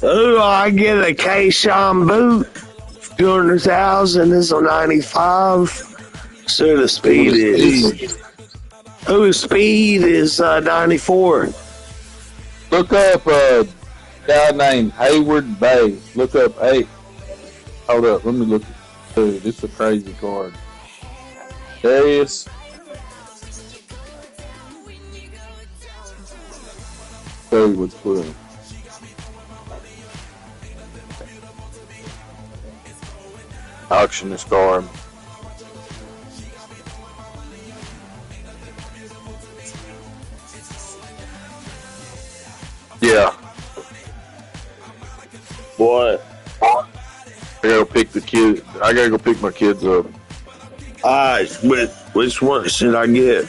Oh, I get a K-Shon boot. 200,000 is a 95. So the speed is. Oh, the speed is 94. Look up a guy named Hayward Bay. Look up Hold up, let me look. Dude, this is a crazy card. There he is. Tell you what's put in. Auction this card. Yeah. What? I gotta pick the kid. I gotta go pick my kids up. Alright, which one should I get?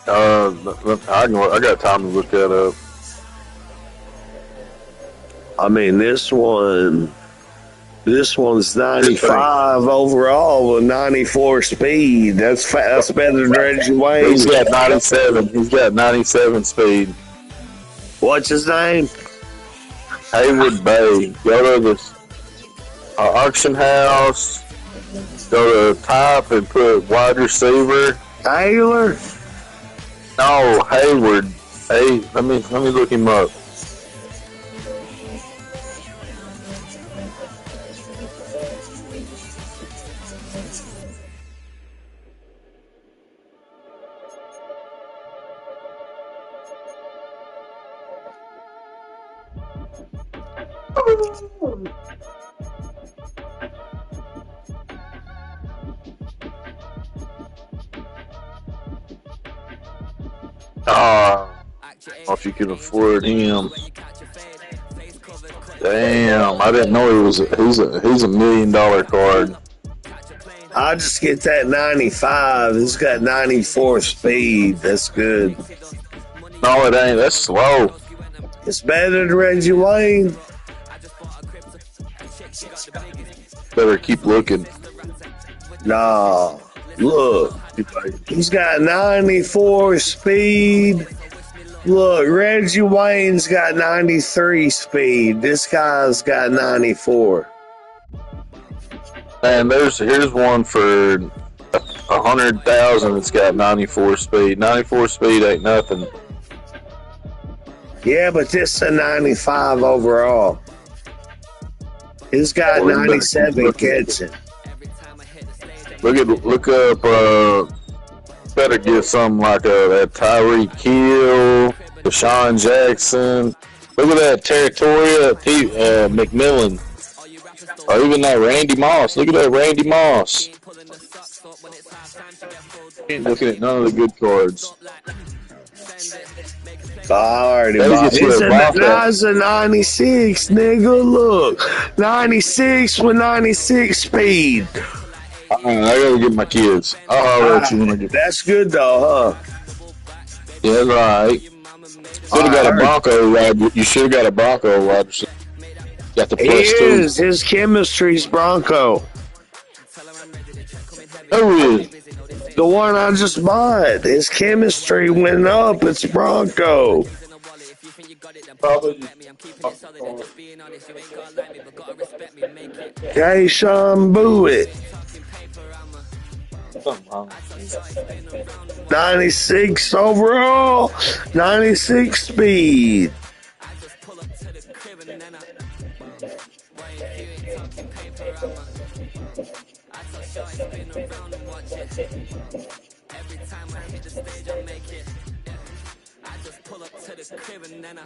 I got time to look that up. I mean, this one's 95 overall with 94 speed. That's better than Reggie Wayne. He's got 97. He's got 97 speed. What's his name? Hayward Bay. Go to the auction house. Go to type and put wide receiver. Taylor? No, Hayward. Hey, let me look him up. If you can afford him. Damn, I didn't know he's a $1 million card. I'll just get that 95. It's got 94 speed. That's good. No, it ain't. That's slow. It's better than Reggie Wayne. Better keep looking. Nah. Look. He's got 94 speed. Look, Reggie Wayne's got 93 speed. This guy's got 94. And here's one for 100,000. It's got 94 speed. 94 speed ain't nothing. Yeah, but this is a 95 overall. He's got 97 catching. Look up. Better get something like that Tyreek Hill, Deshaun Jackson. Look at that Territoria McMillan. Or even that Randy Moss. Look at that Randy Moss. Ain't looking at none of the good cards. It's a 96, nigga. Look. 96 with 96 speed. I gotta get my kids. That's good though, huh? Yeah, that's alright. Should have got a Bronco. You should have got a Bronco. Got the plus 2. His chemistry's Bronco. Who is? The one I just bought. His chemistry went up. It's Bronco. Probably. Hey, Sean Boo 96 overall, 96 speed. Every time I hit the stage, I make it. I just pull up to the crib and then I.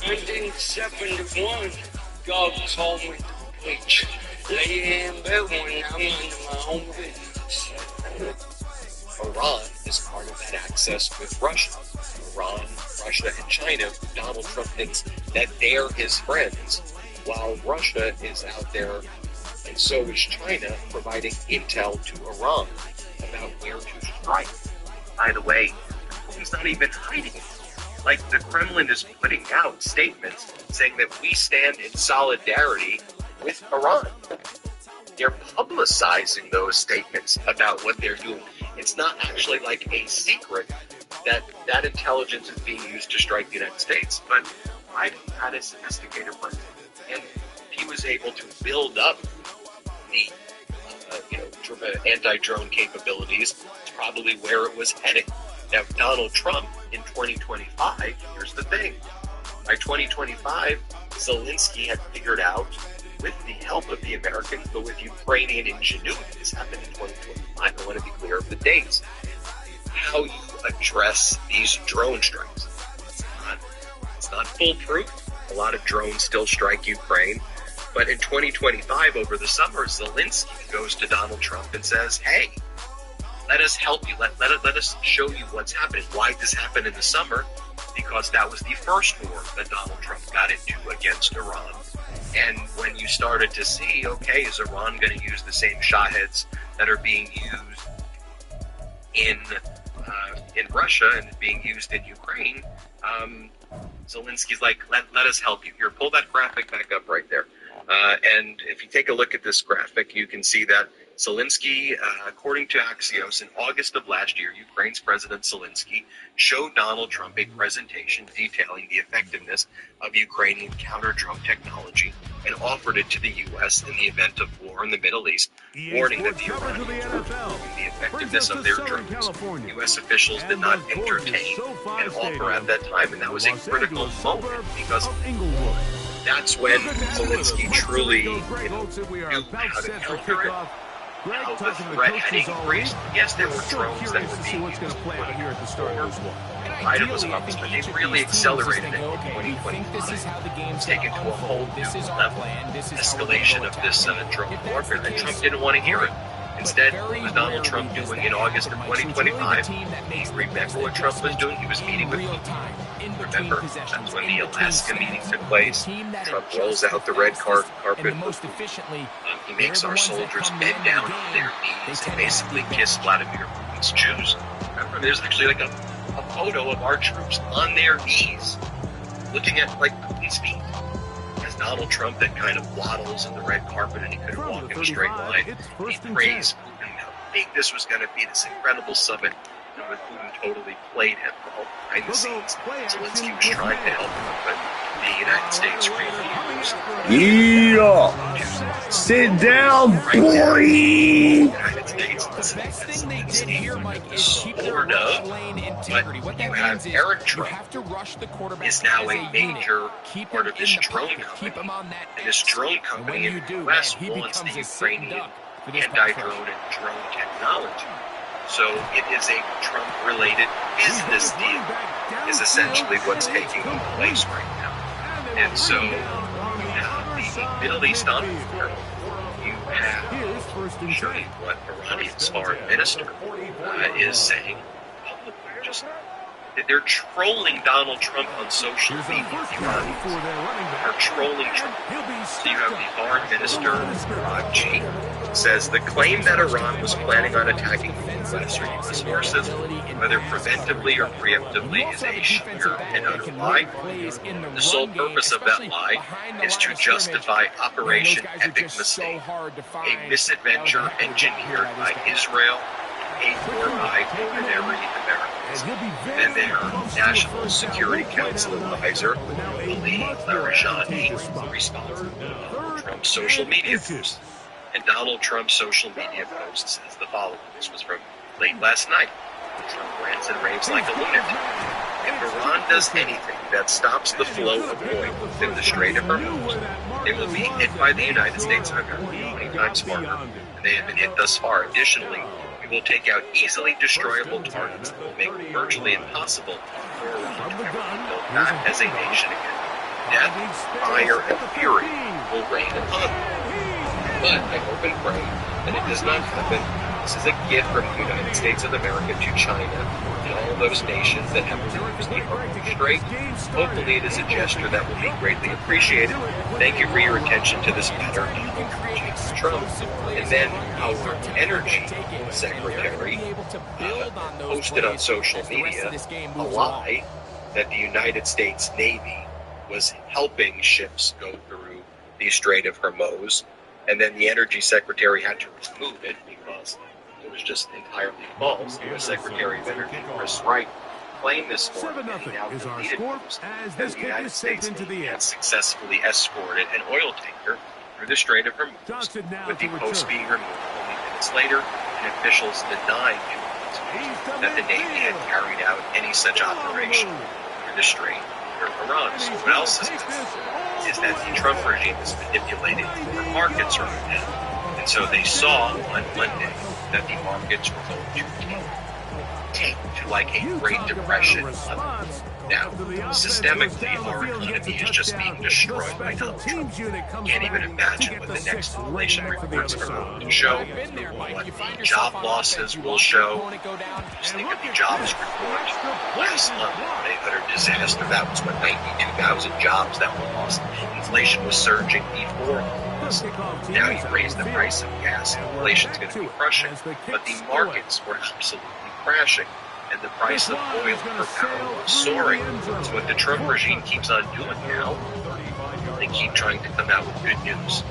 1971, God told me to preach. Lay in bed when I'm under my own business. Iran is part of that access with Russia. Iran, Russia, and China, Donald Trump thinks that they're his friends, while Russia is out there, and so is China, providing intel to Iran about where to strike. By the way, he's not even hiding it. Like, the Kremlin is putting out statements saying that we stand in solidarity with Iran. They're publicizing those statements about what they're doing. It's not actually like a secret that that intelligence is being used to strike the United States. But Biden had a sophisticated plan, and he was able to build up the anti-drone capabilities. It's probably where it was heading. Now, Donald Trump in 2025, here's the thing. By 2025, Zelensky had figured out, with the help of the Americans, but with Ukrainian ingenuity, this happened in 2025, I want to be clear of the dates, how you address these drone strikes. It's not foolproof. A lot of drones still strike Ukraine. But in 2025, over the summer, Zelensky goes to Donald Trump and says, hey, let us help you. Let us show you what's happening. Why this happened in the summer? Because that was the first war that Donald Trump got into against Iran. And when you started to see, okay, is Iran going to use the same Shaheeds that are being used in Russia and being used in Ukraine, Zelensky's like, let us help you. Here, pull that graphic back up right there. And if you take a look at this graphic, you can see that Zelensky, according to Axios, in August of last year, Ukraine's President Zelensky showed Donald Trump a presentation detailing the effectiveness of Ukrainian counter-drone technology and offered it to the U.S. in the event of war in the Middle East, warning that the Iranians were proving the effectiveness of their drones. U.S. officials did not entertain an offer at that time, and that was a critical moment because that's when Zelensky truly knew how to counter it. How the threat had increased. Yes, there were drones that were being used Biden was in office, but they really accelerated it in 2025. It's taken to a whole new level. Escalation of this drone warfare, and Trump didn't want to hear it. Instead, what was Donald Trump doing in August of 2025? Remember what Trump was doing? He was meeting with Putin. Remember, that's when the Alaska meeting took place. Trump rolls out the red carpet. He makes our soldiers bend down on their knees and basically kiss Vladimir Putin's shoes. Remember, there's actually like a photo of our troops on their knees, looking at like Putin's feet. As Donald Trump then kind of waddles in the red carpet and he couldn't walk in a straight line, he praised Putin how big this was going to be, this incredible summit. And with Putin totally played him all behind the scenes. Zelensky was trying to help him, but the United States refused. Yeah! Sit down, boy! United States, sort of, but you have Eric Trump is now a major part of this drone company, and this drone company in the U.S. wants the Ukrainian anti-drone and drone technology. So it is a Trump-related business deal, is essentially what's taking place right now. And so the Middle East on board, you have showing what Iranian's foreign minister is saying publicly. Just that they're trolling Donald Trump on social media. The Iranians are trolling Trump. So you have the foreign minister, G, says the claim that Iran was planning on attacking the U.S. or U.S. forces, whether preventively or preemptively, is a sheer and utter lie. The sole purpose of that lie is to justify Operation Epic Mistake, a misadventure engineered by Israel, paid for by ordinary Americans, and their National Security Council advisor, Ali Larijani, responsible for Trump's social media posts. And Donald Trump's social media post says the following. This was from late last night. Trump rants and raves like a lunatic. If Iran does anything that stops the flow of oil within the Strait of Hormuz, they will be hit by the United States of America 20 times harder than they have been hit thus far. Additionally, we will take out easily destroyable targets that will make it virtually impossible for Iran to ever be built back as a nation again. death, fire, and fury will reign upon them. But I hope and pray that it does not happen. This is a gift from the United States of America to China and all those nations that have used the Hormuz Strait. Hopefully it is a gesture that will be greatly appreciated. Thank you for your attention to this matter, Donald Trump. And then our energy secretary posted on social media a lie that the United States Navy was helping ships go through the Strait of Hormuz. And then the energy secretary had to remove it because it was just entirely false. The U.S. Secretary of Energy, Chris Wright, claimed this morning that he now deleted news that the United States Navy had successfully escorted an oil tanker through the Strait of Hormuz, with the post being removed only minutes later, and officials denying that the Navy had carried out any such operation through the Strait or Iran. So what else is this? Is that the Trump regime is manipulating the markets right now. And so they saw on Monday that the markets were going to take to like a Great Depression level. Now, systemically, our economy is just being destroyed by Donald Trump. Can't even imagine what the next inflation reports are going to show, what the job losses will show. Just think of the jobs report last month, an utter disaster. That was what 92,000 jobs that were lost. Inflation was surging before this. Now you raise the price of gas, inflation's going to be crushing, but the markets were absolutely crashing. And the price of oil per barrel was soaring. So what the Trump regime keeps on doing now, they keep trying to come out with good news.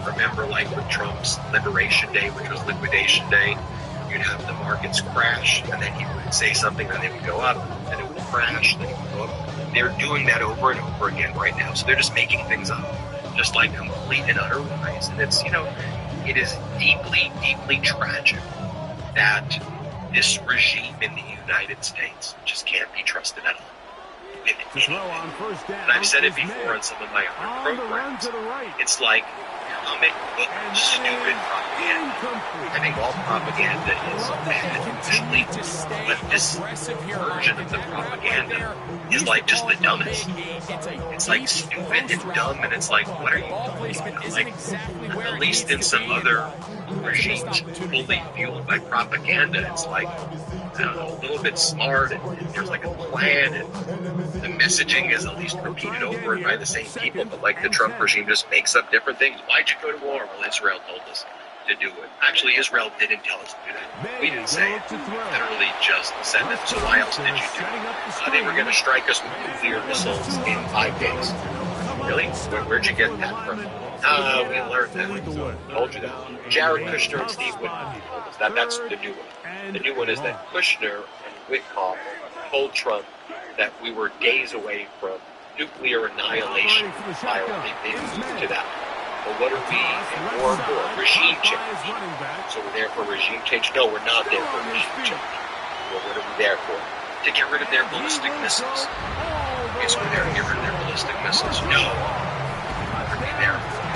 Remember, like with Trump's Liberation Day, which was Liquidation Day, you'd have the markets crash, and then he would say something, and they would go up, then it would crash, then it would go up. They're doing that over and over again right now. So they're just making things up, just like complete and utter lies. And it's, it is deeply, deeply tragic that this regime in the United States just can't be trusted at all. With anything. And I've said it before on some of my other programs. It's like comic book stupid propaganda. I think all propaganda is bad usually, but this version of the propaganda is like just the dumbest. It's like stupid and dumb, and it's like, what are you talking about? Like, at least in some other regimes fully fueled by propaganda, it's like, I don't know, a little bit smart, and there's like a plan, and the messaging is at least repeated over and by the same people. But like the Trump regime just makes up different things. Why'd you go to war? Well, Israel told us to do it. Actually, Israel didn't tell us to do that. We didn't say it. Literally just said that. So why else did you do it? They were going to strike us with nuclear missiles in 5 days. Really? Where'd you get that from? We learned that. Told you that. Jared Kushner and Steve Witkoff told us that. That's the new one. The new one is that Kushner and Witkoff told Trump that we were days away from nuclear annihilation. They moved to that. Well, what are we in war for? Regime change. So we're there for regime change? No, we're not there for regime change. Well, what are we there for? To get rid of their ballistic missiles. Okay, so we're there to get rid of their ballistic missiles. No. What are we there for?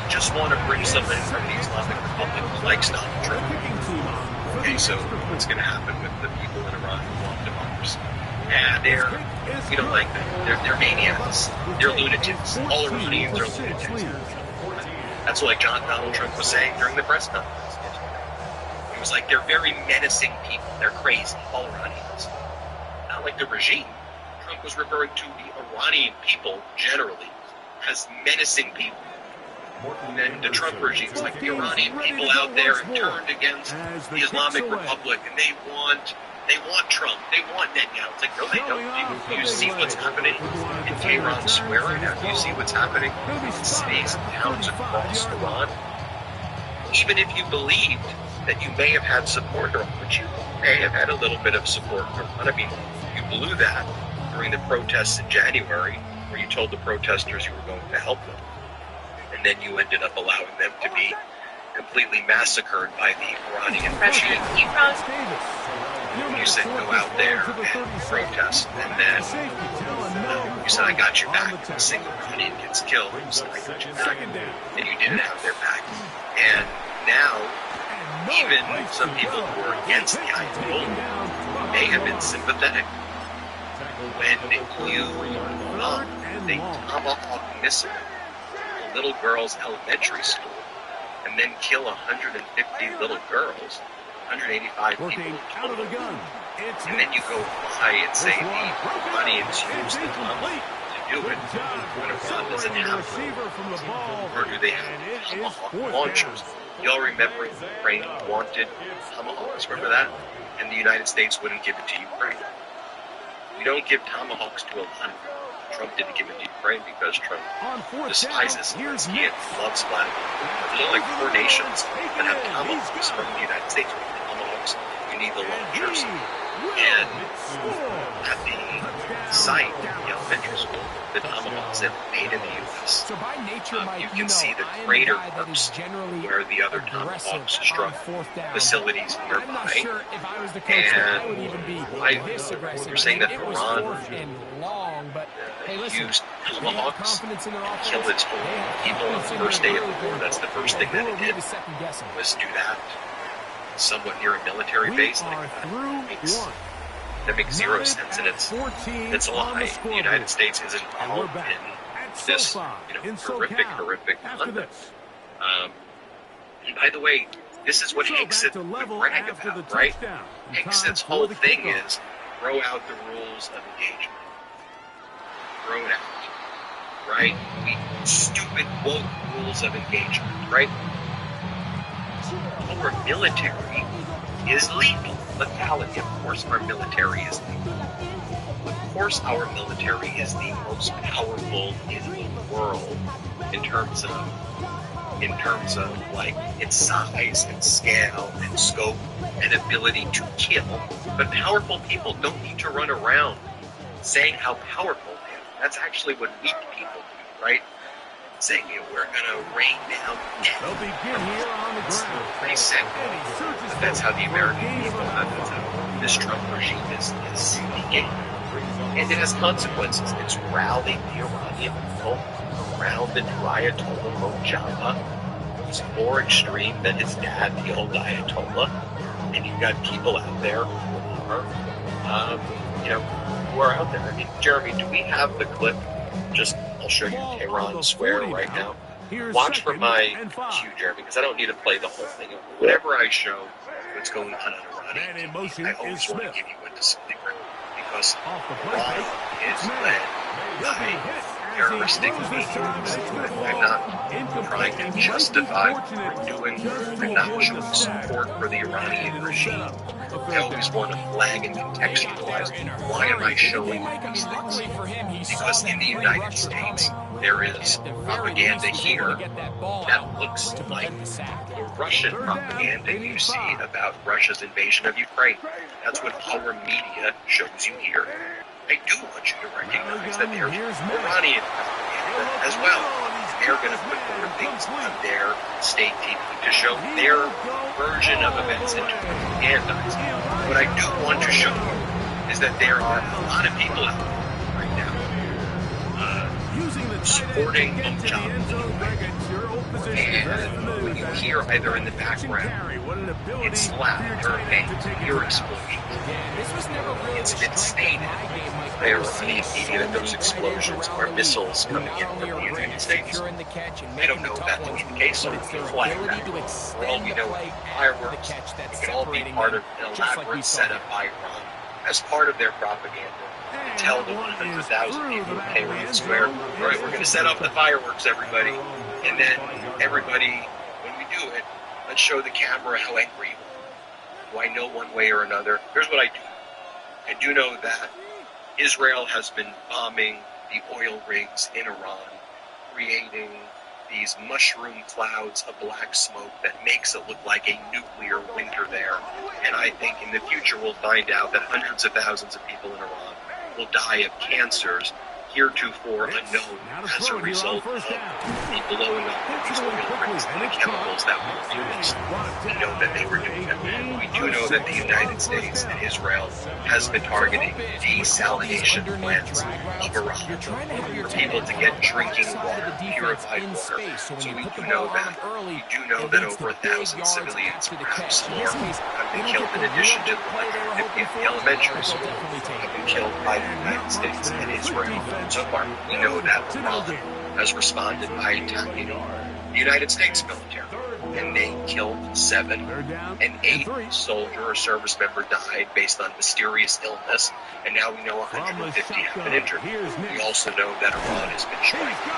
Just want to bring somebody from the Islamic Republic who likes Donald Trump. Okay, so what's going to happen with the people in Iran who want democracy? We don't like them. They're maniacs. They're lunatics. All Iranians are lunatics. That's what Donald Trump was saying during the press conference. He was like, they're very menacing people. They're crazy. All Iranians. Not like the regime. Trump was referring to the Iranian people generally as menacing people. And then the Trump regime is like the Iranian people out there have turned against the Islamic Republic, and they want Trump. They want Netanyahu. It's like, no, they don't. Do you see what's happening in Tehran Square right now? Do you see what's happening in cities and towns across Iran? Even if you believed that you may have had support, or which you may have had a little bit of support from Iran, I mean, you blew that during the protests in January, where you told the protesters you were going to help them. And then you ended up allowing them to be completely massacred by the Iranian regime. You said go out there and protest, and then you said I got your back. If a single Iranian gets killed, you said I got your back, and you didn't have their back. And now, even some people who are against the Ayatollah may have been sympathetic when you they tomahawk missile a little girl's elementary school and then kill 150 little girls, 185 people in total. And then you go by and say the Iranians use the tomahawk to do it when Iran doesn't have them. Or do they have tomahawk launchers? Y'all remember Ukraine wanted tomahawks, remember that? And the United States wouldn't give it to Ukraine. We don't give tomahawks to Iran. Trump didn't give it to Ukraine because Trump despises Zelensky and loves Vladimir. There's only 4 nations that have tomahawks from the United States. We need the tomahawks, you need the launchers. And at the site, the elementary school, the tomahawks have made in the U.S. You can see the crater marks where the other tomahawks struck facilities nearby. And you're saying that Iran used tomahawks to kill its own people on the first day of the war. That's the first thing that it did, was do that somewhat near a military base like that. That makes zero sense, and it's a lie. The United States is involved in this horrific conduct. And by the way, this is what Hicksett would brag about, right? Hickett's whole thing is throw out the rules of engagement. Throw it out, right? We stupid woke rules of engagement, right? Our military is lethal. Lethality, of course, our military is lethal. Of course, our military is the most powerful in the world in terms of like its size and scale and scope and ability to kill. But powerful people don't need to run around saying how powerful they are. That's actually what weak people do, right? Saying we're going to rain down death. It's pretty simple. But that's how the American people, that's how this Trump regime is speaking. And it has consequences. It's rallying the Iranian people around the new Ayatollah Mojaba. He's more extreme than his dad, the old Ayatollah. And you've got people out there who are out there. I mean, Jeremy, do we have the clip? I'll show you Tehran Square right now. Watch for my cue, Jeremy, because I don't need to play the whole thing. Whenever I show what's going on in Iran, I always want to give you a disclaimer, because Iran is led by terroristic means. I'm not trying to justify what we're doing. I'm not showing support for the Iranian regime. I always want to flag and contextualize why am I showing these things. Because in the United States, there is propaganda here that looks like the Russian propaganda you see about Russia's invasion of Ukraine. That's what our media shows you here. I do want you to recognize that there's Iranian propaganda as well. They're going to put more things on their state TV to show their version of events and to propagandize. What I do want to show you is that there are a lot of people out there right now supporting Mojab. And when you hear either in the background, it's laughter and ear explosions. It's been stated by Iranian media that those explosions are missiles coming in from the United States. I don't know if that to be the case, so we flag that. For all we know, fireworks, it can all be part of an elaborate setup by Iran as part of their propaganda. To tell the 100,000 people in Tehran Square, all right, we're going to set up the fireworks, everybody. And then everybody, when we do it, let's show the camera how angry you are. Do I know one way or another? Here's what I do. I do know that Israel has been bombing the oil rigs in Iran, creating these mushroom clouds of black smoke that makes it look like a nuclear winter there. And I think in the future we'll find out that hundreds of thousands of people in Iran will die of cancers heretofore unknown as a result of the blowing up of these oil rigs and the chemicals that were released. We know that they were doing that. We do know that the United States and Israel has been targeting desalination plants of Iran for people to get drinking water, purified water. So we do know that. We do know that over 1,000 civilians, perhaps more, have been killed in addition to the 150 at the elementary school have been killed by the United States and Israel. So far, we know that Iran has responded by attacking the United States military, and they killed 7, and 8 soldier or service member died based on mysterious illness, and now we know 150 have been injured. We also know that Iran has been striking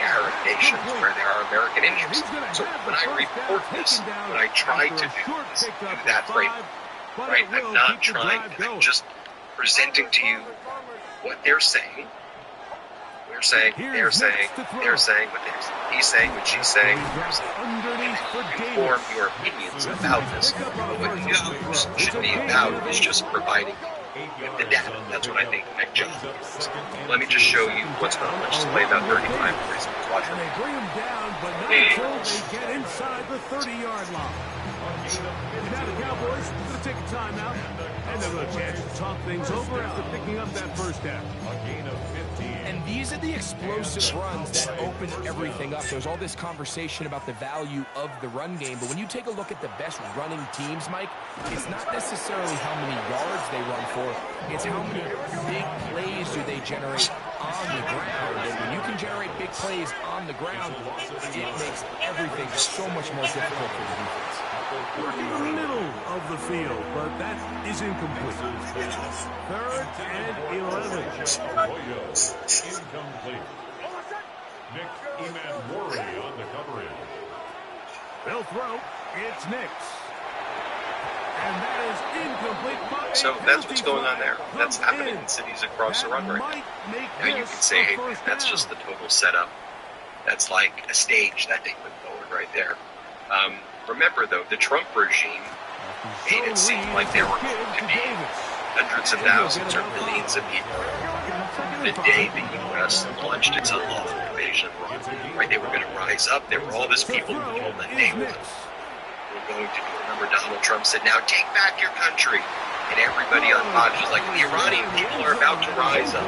Arab nations where there are American interests. So when I report this, when I try to do that framework, right, I'm not trying, I'm just presenting to you what they're saying. We're saying, they're saying what they're saying, he's saying what she's saying, they're saying. And form your opinions about this. But what news should be about is just providing with the data. That's what I think my job is. Let me just show you what's going on. Let's just play about 35 plays. Watch it. They bring him down, but not until they get inside the 30-yard line. Now the Cowboys are going to take a timeout, and they'll have a chance to talk things over after picking up that first down. A gain of 15. And these are the explosive runs that open everything up. There's all this conversation about the value of the run game, but when you take a look at the best running teams, Mike, it's not necessarily how many yards they run for, it's how many big plays do they generate on the ground. And when you can generate big plays on the ground, it makes everything so much more difficult for the defense. Working the middle of the field, but that is incomplete. 3rd and 11. Incomplete. Nick Emanwari on the coverage. They'll throw. It's Nix. And that is incomplete. So that's what's going on there. That's happening in cities across the run right now. Now you can say, hey, man, that's just the total setup. That's like a stage that they put forward right there. Remember, though, the Trump regime made it seem like there were going to be hundreds of thousands or millions of people the day the U.S. launched its unlawful invasion of Iran. Right? They were going to rise up. There were all these people who told that they were going to do. Remember, Donald Trump said, now take back your country. And everybody on Fox was like, the Iranian people are about to rise up.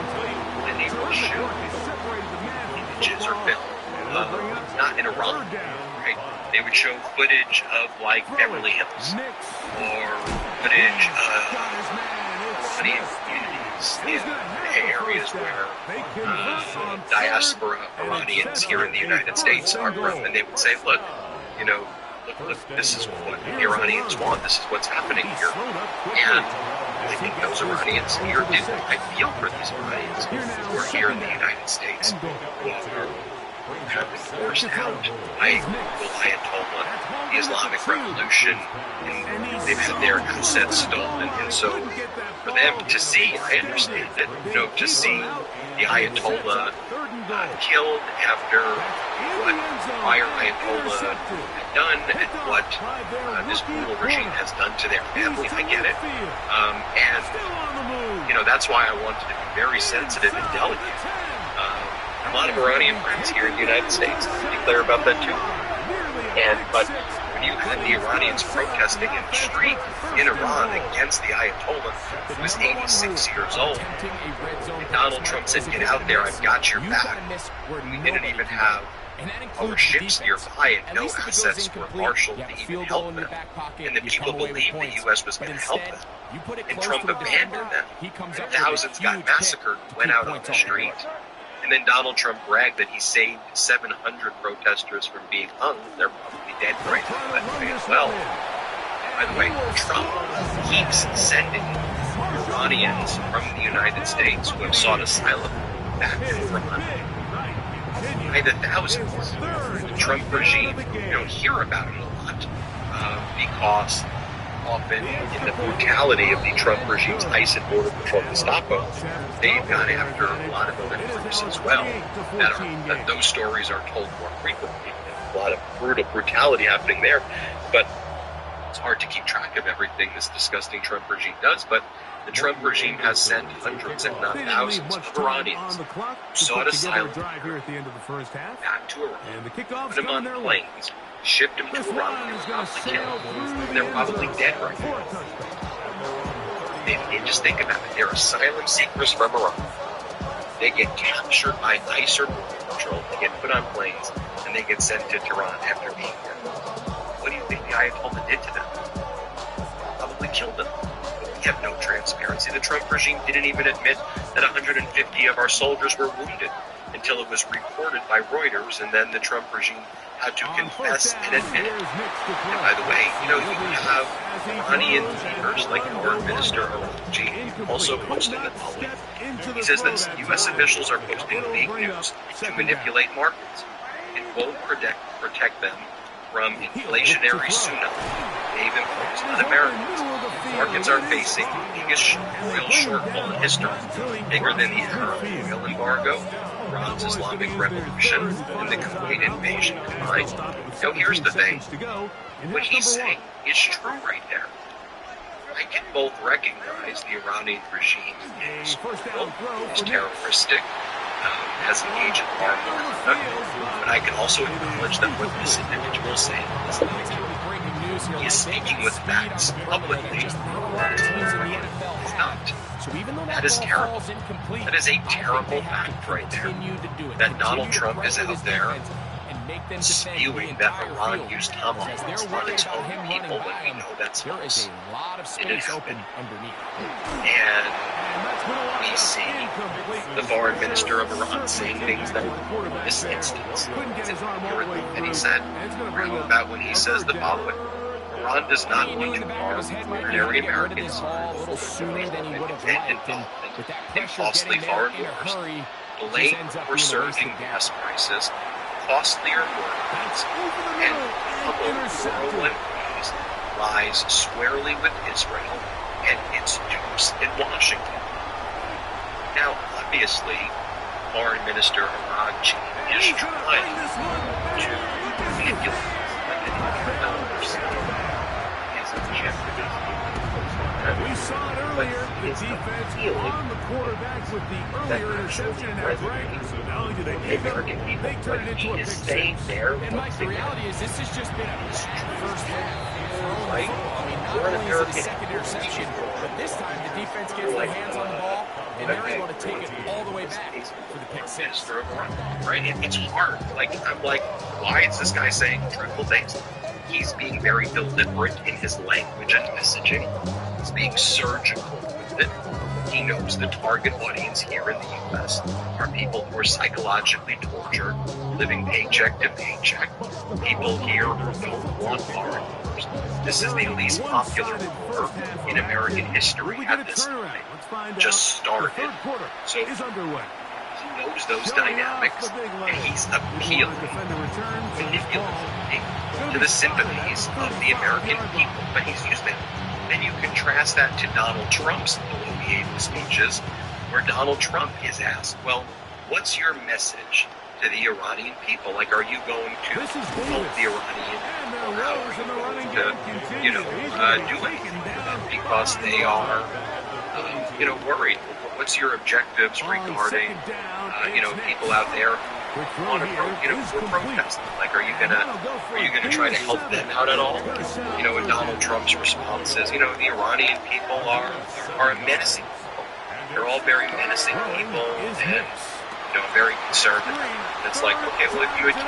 And they will show images or film not in Iran. Right? They would show footage of, like, Beverly Hills, or footage of Iranian communities in areas where diaspora Iranians here in the United States are from, and they would say, look, you know, look, this is what the Iranians want, this is what's happening here. And I think those Iranians here do. I feel for these Iranians who are here in the United States, who have been forced out by the Ayatollah, the Islamic Revolution, and they've had their assets stolen. And so for them to see, I understand that, you know, to see the Ayatollah killed after what prior Ayatollah had done and what this brutal regime has done to their family, I get it. And, you know, that's why I wanted to be very sensitive and delicate. A lot of Iranian friends here in the United States, to be clear about that too. But when you had the Iranians protesting in the street in Iran against the Ayatollah, who was 86 years old, and Donald Trump said, get out there, I've got your back. And we didn't even have our ships nearby, and no assets were marshaled to even help them. And the people believed the U.S. was going to help them. And Trump abandoned them. And thousands got massacred, went out on the street. And then Donald Trump bragged that he saved 700 protesters from being hung. They're probably dead right now, by the way, as well. By the way, Trump keeps sending Iranians from the United States who have sought asylum back to Iran by the thousands. The Trump regime, you don't hear about it a lot because often in the brutality of the Trump regime's ICE and Border Patrol Gestapo, they've gone after a lot of other groups as well. That those stories are told more frequently. A lot of brutality happening there, but it's hard to keep track of everything this disgusting Trump regime does. But the Trump regime has sent hundreds, if not thousands, of Iranians who sought asylum back to Iran, put them on planes, shipped them to Iran, and probably killed. They're probably dead right now. And just think about it. They're asylum seekers from Iran. They get captured by ICE or Border Patrol. They get put on planes, and they get sent to Tehran after being there. What do you think the Ayatollah did to them? Probably killed them. We have no transparency. transparency. The Trump regime didn't even admit that 150 of our soldiers were wounded until it was reported by Reuters, and then the Trump regime had to confess and admit it. And by the way, you have Iranian leaders like Foreign Minister Arabji also posting the following. He says that U.S. officials are posting fake news to manipulate markets. It won't protect them from inflationary tsunami they've imposed on Americans. Markets are facing the biggest oil shortfall in history, bigger than the Arab oil embargo, Iran's Islamic Revolution, and the Kuwait invasion combined. Now here's the thing. What he's saying is true right there. I can both recognize the Iranian regime is cruel, is terroristic, has engaged in harmful conduct, but I can also acknowledge that what this individual is saying is he is speaking with facts publicly. He's not. That is terrible. That is a terrible fact right there. That Donald Trump is out there spewing that Iran used tomahawks on its own people when we know that's false. It is happening. And we see the foreign minister of Iran saying things that in this instance is inaccurate that he said. How about when he says the following? Iran does not want to harm ordinary Americans in costly foreign wars, blatant or surging gas prices, costlier warplanes, and double world enemies lies squarely with Israel and its dupes in Washington. Now, obviously, Foreign Minister Arabji is trying to manipulate his objective. We saw it earlier, the defense on the quarterback with the earlier interception in that practice. So not only do they pick up, they turn it into a pick six. And Mike, the reality is this has just been a first half throwing the football. I mean, not only is it a second interception, but this time the defense gets their hands on the ball, and they're able to take it all the way back for the pick six. Right? It's hard. I'm like, why is this guy saying truthful things? He's being very deliberate in his language and messaging. He's being surgical with it. He knows the target audience here in the U.S. are people who are psychologically tortured, living paycheck to paycheck. People here who don't want foreign wars. This is the least popular war in American history at this time. Just started. So he knows those dynamics, and he's appealing, manipulating to the sympathies of the American people, but he's used them. Then you contrast that to Donald Trump's illuminating speeches, where Donald Trump is asked, well, what's your message to the Iranian people? Are you going to help the Iranian people out? Are you going to, do anything for them because they are, worried? What's your objectives regarding, people out there want to, we're protesting? Are you gonna try to help them out at all? And Donald Trump's response is, the Iranian people are a menacing people. They're all very menacing people and, very conservative. It's like, okay, well, if you had